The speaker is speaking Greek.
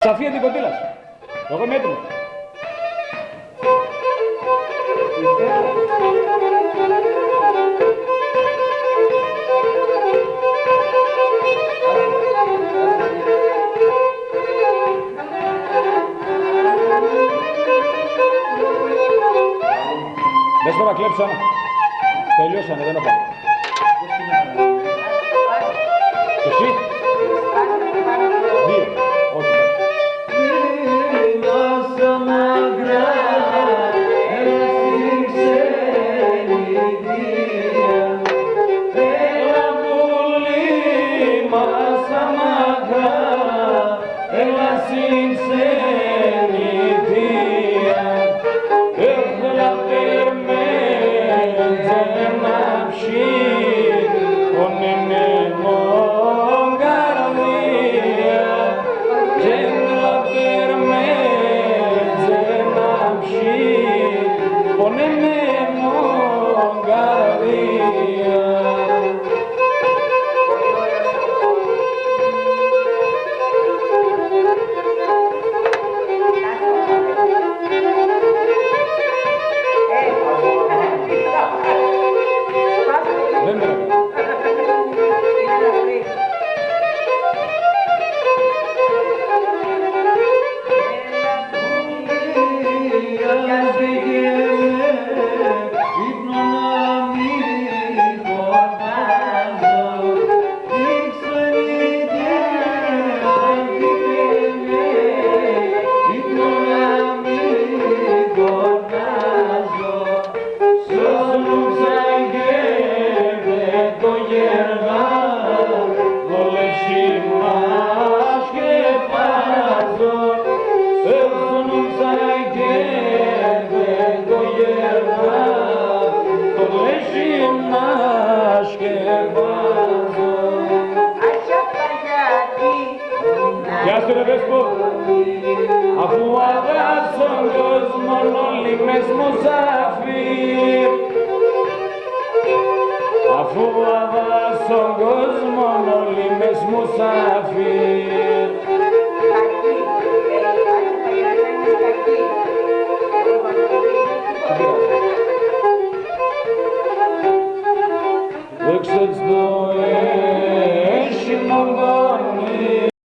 Σαφία την κοντήλα σου. Εγώ είμαι έτοιμος. Δες τώρα κλέψω ένα. Τελειώσανε, δεν έχω. Και εσύ. Δύο. Όχι. Γεια σου ρε Βέσπο, αφού αγάσον κόσμον όλοι μες μουσάφιρ, αφού αγάσον κόσμον όλοι μες μουσάφιρ,